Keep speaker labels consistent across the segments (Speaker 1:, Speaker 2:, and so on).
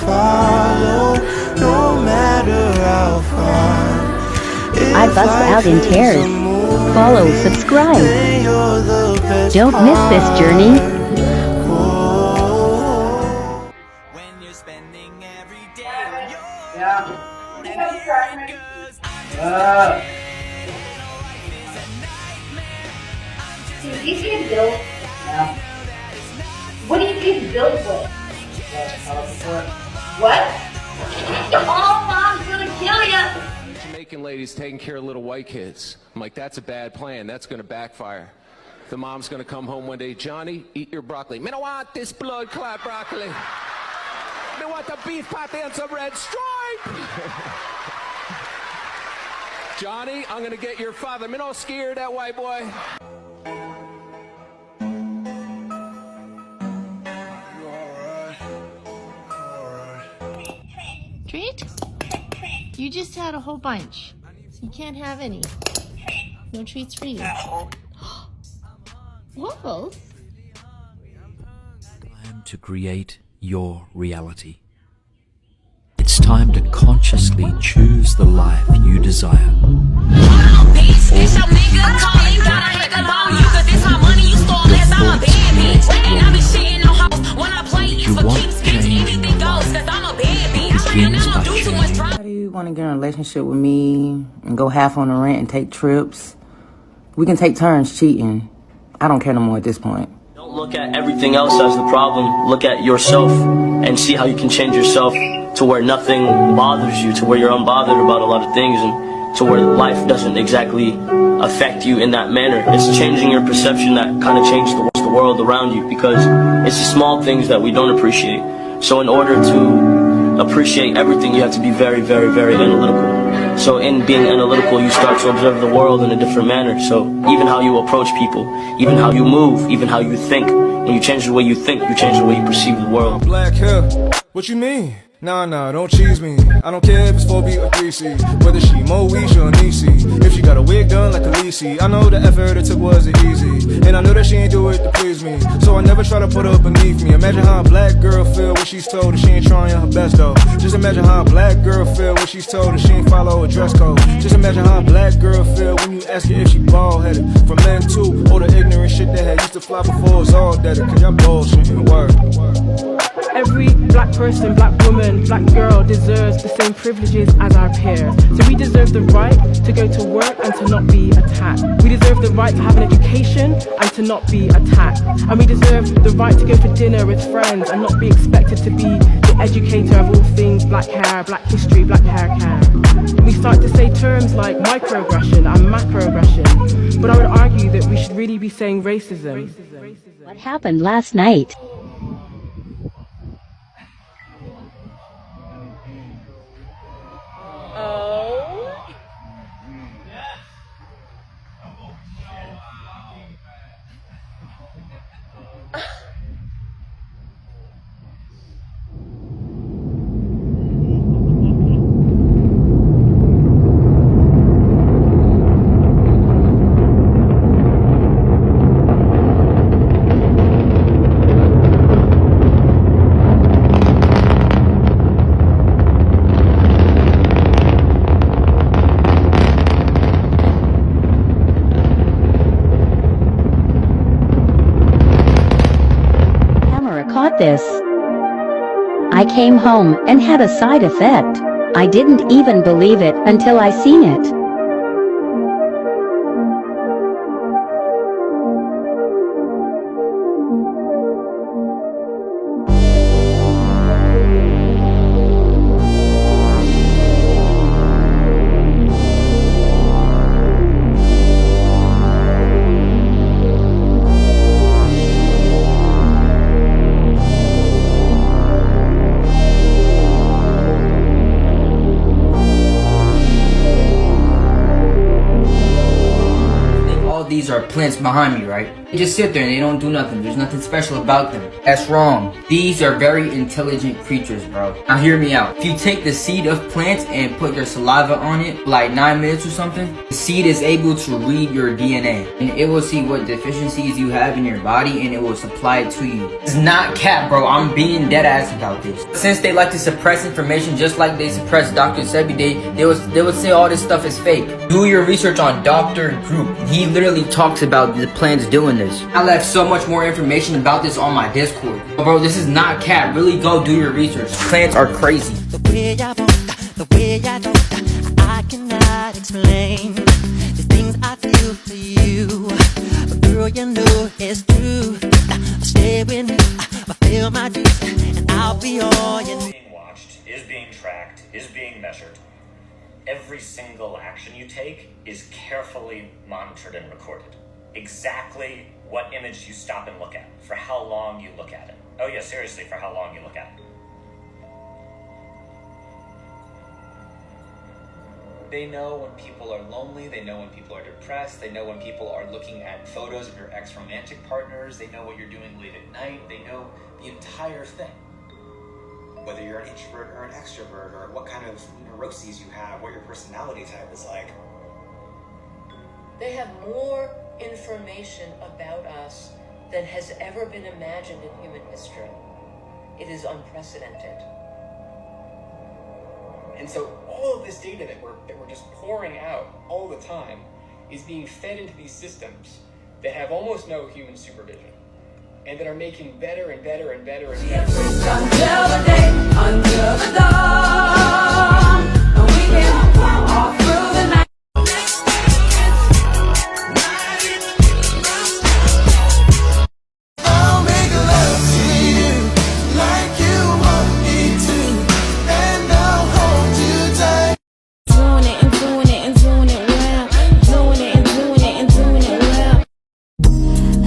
Speaker 1: follow, no matter how far.
Speaker 2: I bust out in tears. Follow, subscribe. Don't miss this journey.
Speaker 1: When you're spending every day on your own, and here it goes.
Speaker 3: Dude, these kids built. Yeah. What do you kids built with? What? Oh, Mom's gonna kill you!
Speaker 4: Jamaican ladies taking care of little white kids. I'm like, that's a bad plan. That's going to backfire. The mom's going to come home one day, Johnny, eat your broccoli. Me don't want this blood clot broccoli. Me want the beef patty and some red stripe. Johnny, I'm going to get your father. Me not scared that white boy.
Speaker 5: Treat? You just had a whole bunch. You can't have any. No treats for you. Whoa.
Speaker 6: Time to create your reality. It's time to consciously choose the life you desire. If you want change in your life, it begins by changing.
Speaker 7: How do you want to get in a relationship with me and go half on the rent and take trips? We can take turns cheating. I don't care no more at this point.
Speaker 8: Don't look at everything else as the problem. Look at yourself and see how you can change yourself to where nothing bothers you, to where you're unbothered about a lot of things, and to where life doesn't exactly affect you in that manner. It's changing your perception that kind of changes the world around you, because it's the small things that we don't appreciate. So in order to appreciate everything, you have to be very, very, very analytical. So in being analytical, you start to observe the world in a different manner. So even how you approach people, even how you move, even how you think, when you change the way you think, you change the way you perceive the world.
Speaker 9: Black hair, what you mean? Nah, don't cheese me. I don't care if it's 4B or 3C, whether she Moesha or Nisi. If she got a wig done like Khaleesi, I know the effort it took wasn't easy, and I know that she ain't do it to please me, so I never try to put her beneath me. Imagine how a black girl feel when she's told that she ain't trying her best though. Just imagine how a black girl feel when she's told that she ain't follow a dress code. Just imagine how a black girl feel when you ask her if she bald-headed. From men too, all the ignorant shit that had used to fly before it's all dead. Cause y'all bullshitting, word.
Speaker 10: Every black person, black woman, black girl deserves the same privileges as our peers. So we deserve the right to go to work and to not be attacked. We deserve the right to have an education and to not be attacked. And we deserve the right to go for dinner with friends and not be expected to be the educator of all things black hair, black history, black hair care. We start to say terms like microaggression and macroaggression, but I would argue that we should really be saying racism.
Speaker 2: What happened last night? Caught this. I came home and had a side effect. I didn't even believe it until I seen it.
Speaker 7: plants behind me, right? They just sit there and they don't do nothing. There's nothing special about them. That's wrong. These are very intelligent creatures, bro. Now hear me out. If you take the seed of plants and put your saliva on it, like 9 minutes or something, the seed is able to read your DNA. And it will see what deficiencies you have in your body and it will supply it to you. It's not cap, bro. I'm being dead ass about this. Since they like to suppress information just like they suppress Dr. Sebi, they would say all this stuff is fake. Do your research on Dr. Group. He literally talks about the plants doing this. I left so much more information about this on my Discord. Bro, this is not cap. Really go do your research. Plants are crazy.
Speaker 1: The way I don't, I cannot explain the things I feel for you. But girl, you know it's true. Stay with me, I feel my dreams, and I'll be all you need.
Speaker 11: Being watched, is being tracked, is being measured. Every single action you take is carefully monitored and recorded. Exactly what image you stop and look at, for how long you look at it. Oh yeah, seriously, for how long you look at it. They know when people are lonely, they know when people are depressed, they know when people are looking at photos of your ex-romantic partners, they know what you're doing late at night, they know the entire thing. Whether you're an introvert or an extrovert, or what kind of neuroses you have, what your personality type is like.
Speaker 12: They have more information about us than has ever been imagined in human history. It is unprecedented.
Speaker 13: And so all of this data that we're just pouring out all the time is being fed into these systems that have almost no human supervision and that are making better and better and better and better. Until the day, until the dawn, and we can walk through the night.
Speaker 1: I'll make love to you like you want me to, and I'll hold you tight. Doing it and doing it and doing it well. Doing it and doing it and doing it well.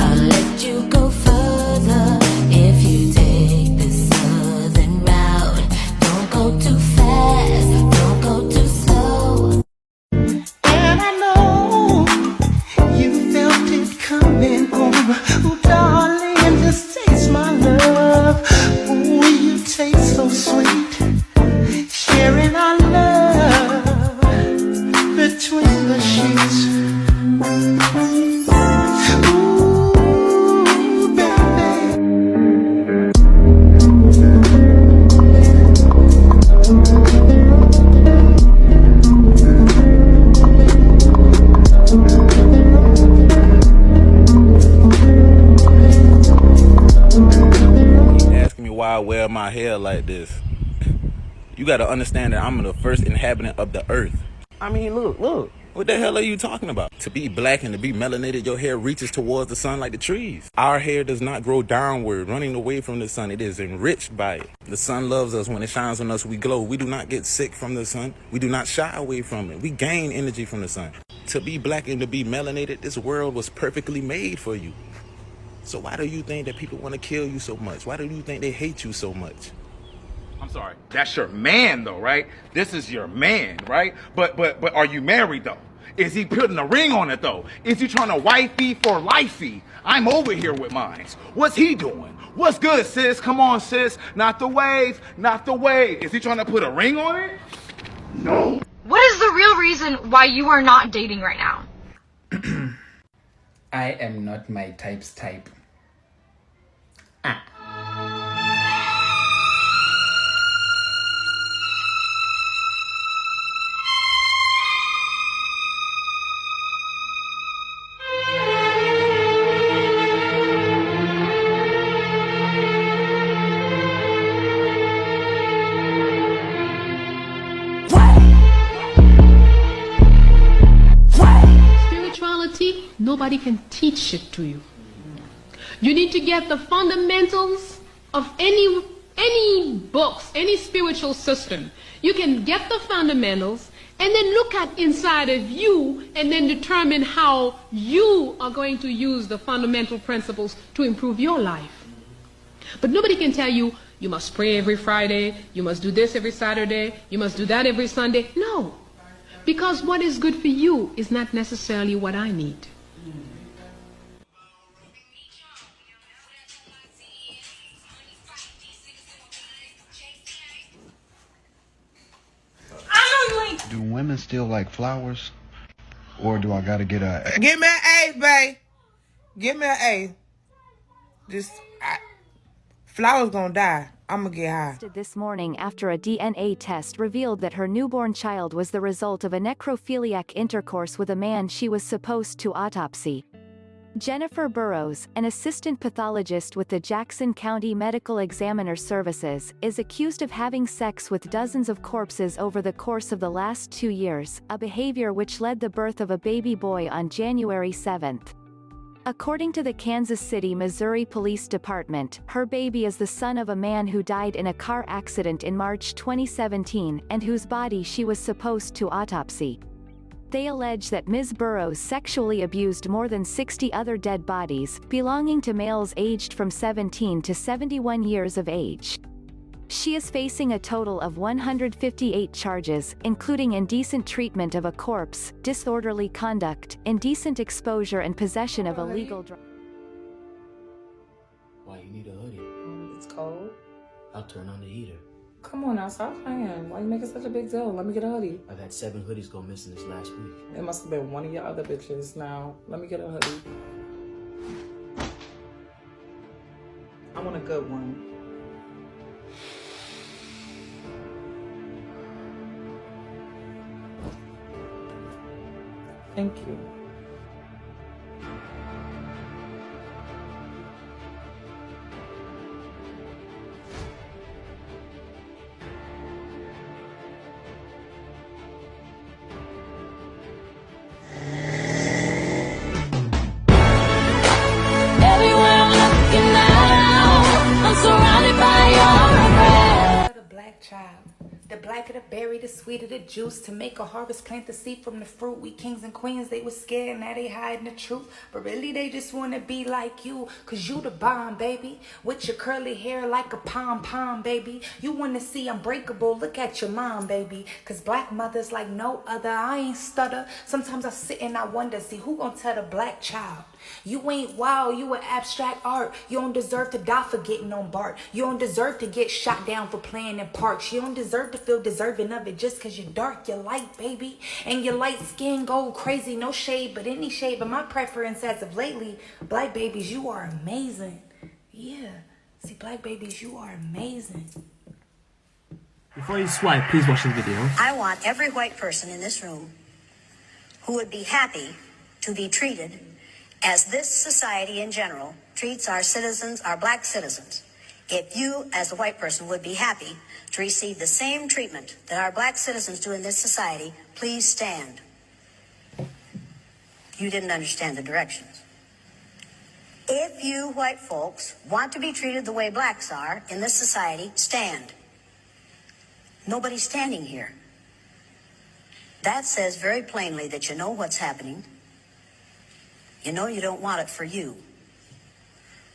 Speaker 1: I'll let you go further if you take the southern route. Don't go too fast, don't go too slow. And I know you felt it coming home. Oh, darling, just taste my love. Oh, you taste so sweet. Sharing our love between the sheets. Ooh, baby.
Speaker 14: Asking me why I wear my hair like this. You gotta understand that I'm the first inhabitant of the earth. I mean, look. What the hell are you talking about? To be black and to be melanated, your hair reaches towards the sun like the trees. Our hair does not grow downward, running away from the sun. It is enriched by it. The sun loves us. When it shines on us, we glow. We do not get sick from the sun. We do not shy away from it. We gain energy from the sun. To be black and to be melanated, this world was perfectly made for you. So why do you think that people want to kill you so much? Why do you think they hate you so much?
Speaker 15: I'm sorry. That's your man, though, right? This is your man, right? But are you married, though? Is he putting a ring on it, though? Is he trying to wifey for lifey? I'm over here with mine. What's he doing? What's good, sis? Come on, sis. Not the wave. Not the wave. Is he trying to put a ring on it? No.
Speaker 16: What is the real reason why you are not dating right now?
Speaker 17: I am not my type's type.
Speaker 5: Spirituality, nobody can teach it to you. You need to get the fundamentals of any books, any spiritual system. You can get the fundamentals and then look at inside of you and then determine how you are going to use the fundamental principles to improve your life. But nobody can tell you, you must pray every Friday, you must do this every Saturday, you must do that every Sunday. No. Because what is good for you is not necessarily what I need.
Speaker 18: Do women still like flowers? Or do I gotta get a...
Speaker 19: Give me an A, babe. Give me an A. Flowers gonna die. I'm gonna get high.
Speaker 20: This morning after a DNA test revealed that her newborn child was the result of a necrophiliac intercourse with a man she was supposed to autopsy. Jennifer Burrows, an assistant pathologist with the Jackson County Medical Examiner Services, is accused of having sex with dozens of corpses over the course of the last 2 years, a behavior which led the birth of a baby boy on January 7. According to the Kansas City, Missouri Police Department, her baby is the son of a man who died in a car accident in March 2017 and whose body she was supposed to autopsy. They allege that Ms. Burrows sexually abused more than 60 other dead bodies, belonging to males aged from 17 to 71 years of age. She is facing a total of 158 charges, including indecent treatment of a corpse, disorderly conduct, indecent exposure and possession of illegal drugs.
Speaker 21: Why you need a hoodie?
Speaker 22: It's cold.
Speaker 21: I'll turn on the heater.
Speaker 22: Come on now, stop playing. Why you making such a big deal? Let me get a hoodie.
Speaker 21: I've had 7 hoodies go missing this last week.
Speaker 22: It must have been one of your other bitches. Now, let me get a hoodie. I want a good one. Thank you.
Speaker 1: Everywhere I'm looking now, I'm surrounded by your regret.
Speaker 23: The black child. The blacker the berry, the sweeter the juice. To make a harvest, plant the seed from the fruit. We kings and queens, they was scared, now they hiding the truth. But really they just wanna be like you, cause you the bomb, baby. With your curly hair like a pom-pom, baby. You wanna see unbreakable, look at your mom, baby. Cause black mothers like no other, I ain't stutter. Sometimes I sit and I wonder, see who gonna tell the black child? You ain't wild, you an abstract art. You don't deserve to die for getting on BART. You don't deserve to get shot down for playing in parks. You don't deserve to feel deserving of it just cause you're dark, you're light, baby. And your light skin go crazy, no shade, but any shade. But my preference as of lately, black babies, you are amazing. Yeah, see, black babies, you are amazing.
Speaker 24: Before you swipe, please watch the video.
Speaker 25: I want every white person in this room who would be happy to be treated as this society in general treats our citizens, our black citizens. If you, as a white person, would be happy to receive the same treatment that our black citizens do in this society, please stand. You didn't understand the directions. If you white folks want to be treated the way blacks are in this society, stand. Nobody's standing here. That says very plainly that you know what's happening. You know you don't want it for you.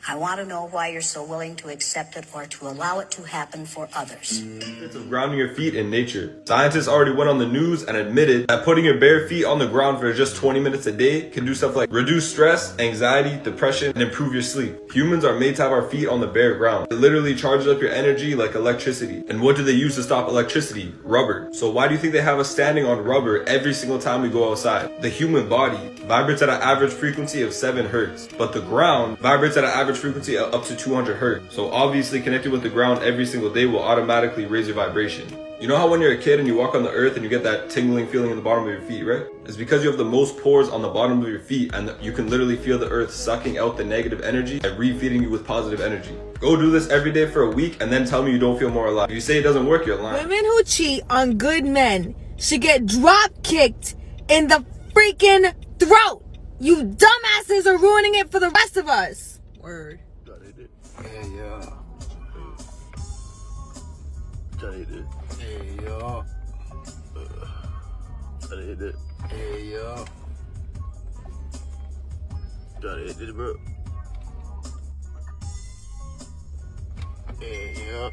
Speaker 25: I want to know why you're so willing to accept it or to allow it to happen for others.
Speaker 26: Benefits of grounding your feet in nature. Scientists already went on the news and admitted that putting your bare feet on the ground for just 20 minutes a day can do stuff like reduce stress, anxiety, depression, and improve your sleep. Humans are made to have our feet on the bare ground. It literally charges up your energy like electricity. And what do they use to stop electricity? Rubber. So why do you think they have us standing on rubber every single time we go outside? The human body vibrates at an average frequency of 7 hertz, but the ground vibrates at an average frequency of up to 200 hertz. So obviously connected with the ground every single day will automatically raise your vibration. You know how when you're a kid and you walk on the earth and you get that tingling feeling in the bottom of your feet, right? It's because you have the most pores on the bottom of your feet and you can literally feel the earth sucking out the negative energy and refeeding you with positive energy. Go do this every day for a week and then tell me you don't feel more alive. If you say it doesn't work, you're lying.
Speaker 27: Women who cheat on good men should get drop kicked in the freaking throat. You dumbasses are ruining it for the rest of us. Word.
Speaker 18: Yeah.
Speaker 21: Hey, yo. Hey, yo. Bro. Hey, yo.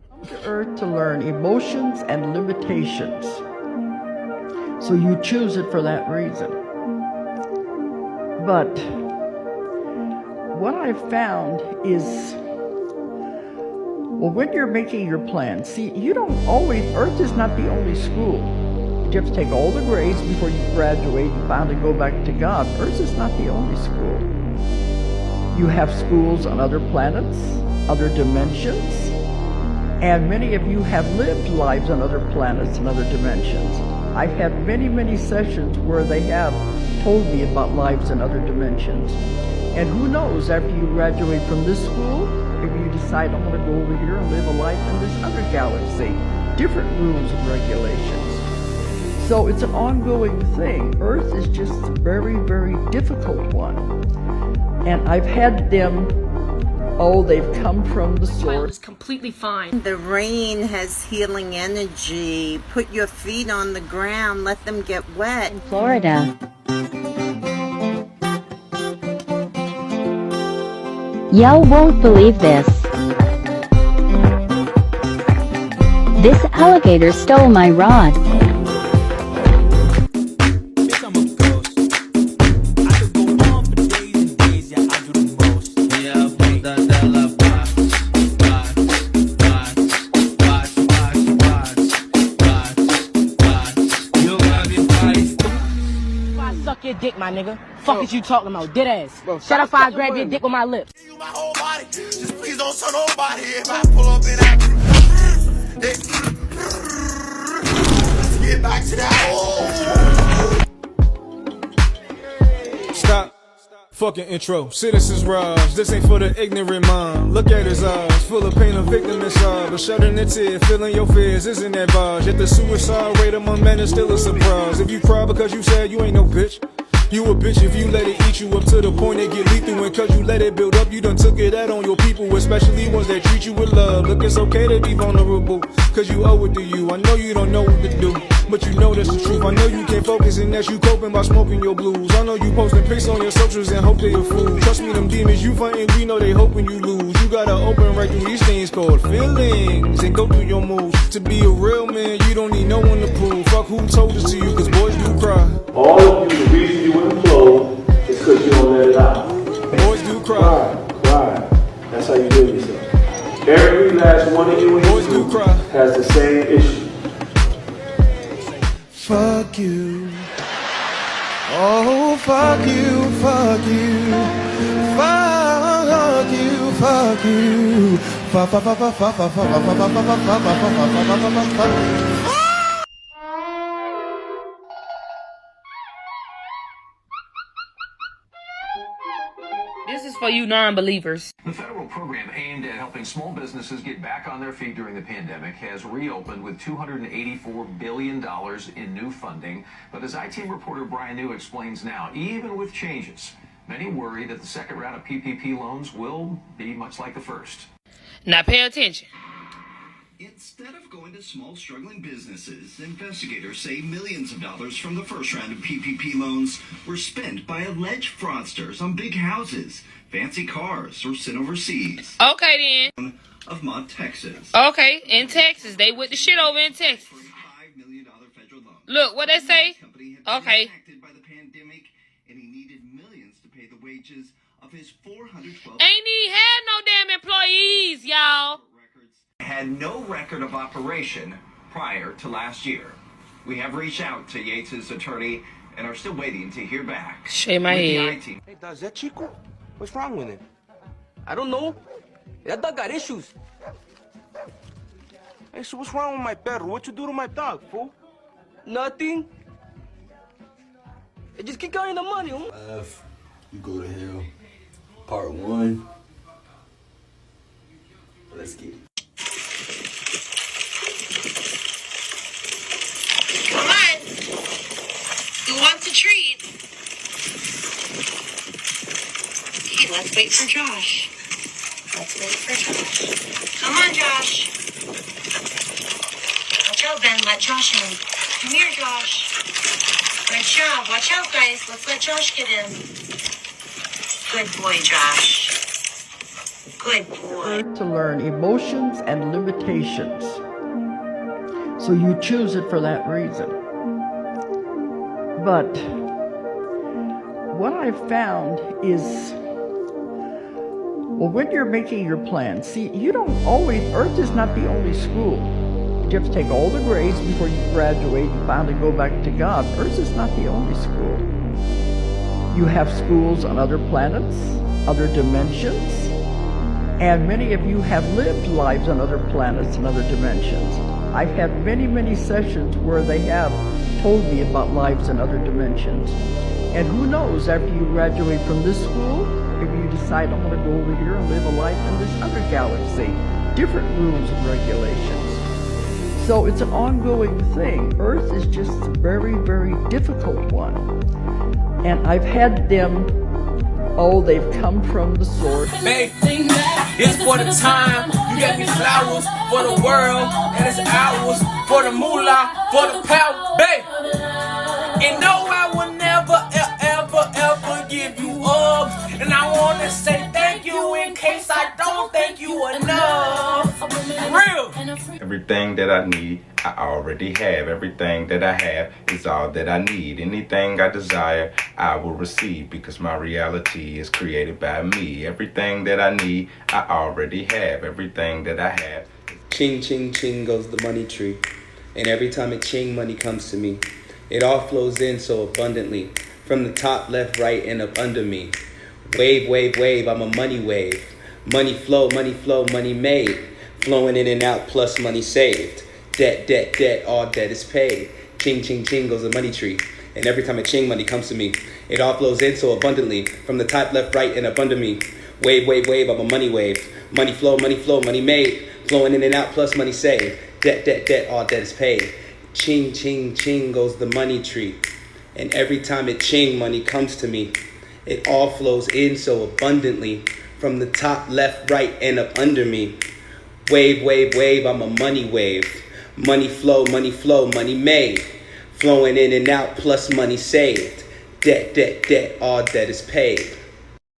Speaker 28: Come to Earth to learn emotions and limitations. So you choose it for that reason. But what I've found is Well, when you're making your plan, see, you don't always, Earth is not the only school. You have to take all the grades before you graduate and finally go back to God. Earth is not the only school. You have schools on other planets, other dimensions, and many of you have lived lives on other planets and other dimensions. I've had many, many sessions where they have told me about lives in other dimensions. And who knows, after you graduate from this school, maybe you decide, I'm going to go over here and live a life in this other galaxy. Different rules and regulations. So it's an ongoing thing. Earth is just a very, very difficult one. And I've had them, they've come from the source.
Speaker 2: Is completely fine.
Speaker 3: The rain has healing energy. Put your feet on the ground, let them get wet.
Speaker 4: Florida. Y'all won't believe this. This alligator stole my rod.
Speaker 6: Suck your dick, my nigga. Fuck is you talking about? Dead ass. Bro, shut up, I grab your dick with my lips.
Speaker 1: My whole body. Just please don't show nobody if I pull up in that. Let's get back to that.
Speaker 7: Stop. Fucking intro. Citizens Raj. This ain't for the ignorant mind. Look at his eyes. Full of pain, a victim inside. But shedding a tear, feeling your fears. Isn't that vibes? Yet the suicide rate among men is still a surprise. If you cry because you sad, you ain't no bitch. You a bitch if you let it eat you up to the point it get lethal. And cause you let it build up, you done took it out on your people. Especially ones that treat you with love. Look, it's okay to be vulnerable, cause you owe it to you. I know you don't know what to do, but you know that's the truth. I know you can't focus and that you coping by smoking your blues. I know you posting pics on your socials and hope they a fool. Trust me, them demons you fighting, we know they hoping you lose. You gotta open right through these things called feelings and go through your moves. To be a real man, you don't need no one to prove. Fuck who told this to you, cause boys do cry.
Speaker 8: All of you, the reason you wouldn't flow is because you don't let it out.
Speaker 7: Boys do cry.
Speaker 8: Cry. That's how you do yourself. Every last one of you
Speaker 7: boys do cry.
Speaker 8: Has the same issue.
Speaker 1: Fuck you. Oh, fuck you, fuck you. Fuck you, fuck you. Fuck, fuck, fuck, fuck, fuck, fuck, fuck, fuck, fuck, fuck, fuck, fuck, fuck.
Speaker 6: This is for you non-believers.
Speaker 9: The federal program aimed at helping small businesses get back on their feet during the pandemic has reopened with $284 billion in new funding. But as I-Team reporter Brian New explains now, even with changes, many worry that the second round of PPP loans will be much like the first.
Speaker 6: Now pay attention.
Speaker 10: Instead of going to small, struggling businesses, investigators say millions of dollars from the first round of PPP loans were spent by alleged fraudsters on big houses, fancy cars, or sent overseas.
Speaker 6: Okay, then.
Speaker 10: Of Mont, Texas.
Speaker 6: Okay, in Texas. They with the shit over in Texas. Look, what they say? Okay.
Speaker 10: By the pandemic, and he needed millions to pay the wages of his 412.
Speaker 6: Ain't he had no damn employees, y'all.
Speaker 10: Had no record of operation prior to last year. We have reached out to Yates's attorney and are still waiting to hear back.
Speaker 6: Shake my head.
Speaker 29: Hey, does that Chico? What's wrong with him? I don't know. That dog got issues. Hey, so what's wrong with my perro? What you do to my dog, fool? Nothing. Hey, just keep counting the money, huh?
Speaker 21: You go to hell. Part 1. Let's get it.
Speaker 30: Come on. Who wants a treat? Okay, let's wait for Josh. Come on, Josh. Watch out, Ben. Let Josh in. Come here, Josh. Good job. Watch out, guys. Let's let Josh get in. Good boy, Josh. Good boy.
Speaker 28: To learn emotions and limitations. So you choose it for that reason. But what I've found is, Well, when you're making your plan, see, you don't always, Earth is not the only school. You have to take all the grades before you graduate and finally go back to God. Earth is not the only school. You have schools on other planets, other dimensions, and many of you have lived lives on other planets and other dimensions. I've had many, many sessions where they have told me about lives in other dimensions. And who knows, after you graduate from this school, maybe you decide, I'm going to go over here and live a life in this other galaxy. Different rules and regulations. So it's an ongoing thing. Earth is just a very, very difficult one. And I've had them, they've come from the source.
Speaker 2: Babe, it's for the time. You get me flowers for the world, and it's ours for the moolah, for the power, babe. And no, I will never, ever give you up. And I want to say thank you in case I don't thank you enough. Real.
Speaker 5: Everything that I need, I already have. Everything that I have is all that I need. Anything I desire, I will receive, because my reality is created by me. Everything that I need, I already have. Everything that I have.
Speaker 11: Ching, ching, ching goes the money tree. And every time a ching, money comes to me. It all flows in so abundantly, from the top, left, right, and up under me. Wave, wave, wave, I'm a money wave. Money flow, money made. Flowing in and out, plus money saved. Debt, debt, debt, all debt is paid. Ching, ching, ching goes the money tree. And every time a ching, money comes to me. It all flows in so abundantly, from the top, left, right, and up under me. Wave, wave, wave, I'm a money wave. Money flow, money made. Flowing in and out, plus money saved. Debt, debt, debt, all debt is paid. Ching, ching, ching goes the money tree. And every time it ching, money comes to me. It all flows in so abundantly, from the top, left, right, and up under me. Wave, wave, wave, I'm a money wave. Money flow, money made. Flowing in and out, plus money saved. Debt, debt, debt, all debt is paid.